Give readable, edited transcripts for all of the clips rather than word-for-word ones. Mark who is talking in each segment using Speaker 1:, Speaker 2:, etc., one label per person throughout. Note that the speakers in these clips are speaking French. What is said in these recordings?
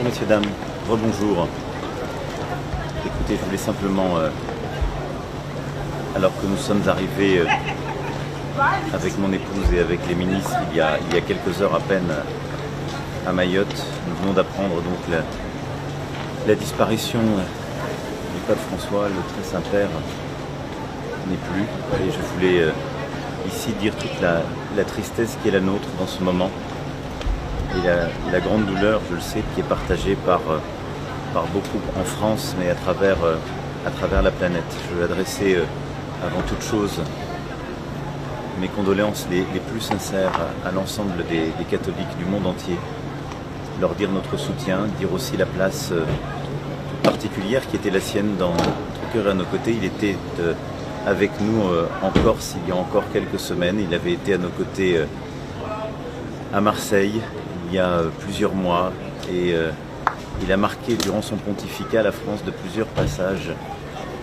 Speaker 1: Bonjour messieurs, dames, rebonjour. Écoutez, je voulais simplement, alors que nous sommes arrivés avec mon épouse et avec les ministres il y a quelques heures à peine à Mayotte, nous venons d'apprendre donc la disparition du pape François, le très Saint-Père n'est plus. Et je voulais ici dire toute la tristesse qui est la nôtre dans ce moment. Et la grande douleur, je le sais, qui est partagée par beaucoup en France, mais à travers la planète. Je veux adresser avant toute chose mes condoléances les plus sincères à l'ensemble des catholiques du monde entier. Leur dire notre soutien, dire aussi la place toute particulière qui était la sienne dans notre cœur et à nos côtés. Il était avec nous en Corse il y a encore quelques semaines. Il avait été à nos côtés à Marseille il y a plusieurs mois et il a marqué durant son pontificat la France de plusieurs passages.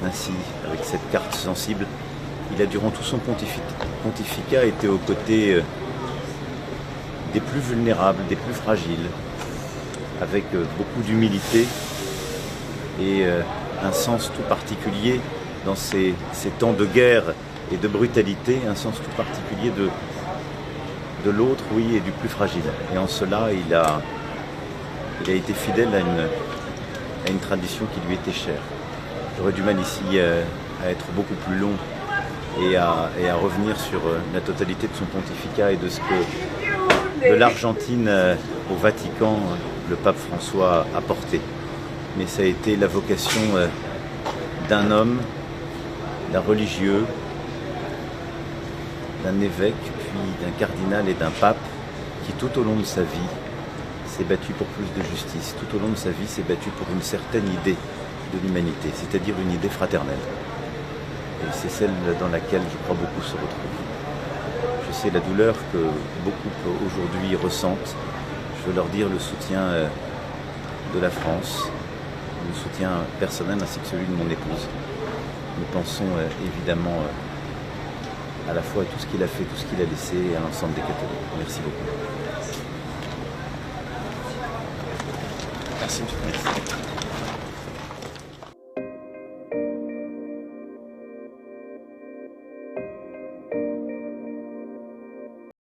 Speaker 1: Ainsi, avec cette carte sensible, il a durant tout son pontificat été aux côtés des plus vulnérables, des plus fragiles, avec beaucoup d'humilité et un sens tout particulier dans ces temps de guerre et de brutalité, un sens tout particulier de l'autre, oui, et du plus fragile. Et en cela, il a été fidèle à une tradition qui lui était chère. J'aurais du mal ici à être beaucoup plus long et à revenir sur la totalité de son pontificat et de ce que de l'Argentine au Vatican, le pape François a porté. Mais ça a été la vocation d'un homme, d'un religieux, d'un évêque, puis d'un cardinal et d'un pape qui tout au long de sa vie s'est battu pour plus de justice, tout au long de sa vie s'est battu pour une certaine idée de l'humanité, c'est-à-dire une idée fraternelle. Et c'est celle dans laquelle je crois beaucoup se retrouvent. Je sais la douleur que beaucoup aujourd'hui ressentent. Je veux leur dire le soutien de la France, le soutien personnel ainsi que celui de mon épouse. Nous pensons évidemment à la fois à tout ce qu'il a fait, tout ce qu'il a laissé et à l'ensemble des catholiques. Merci beaucoup.
Speaker 2: Merci.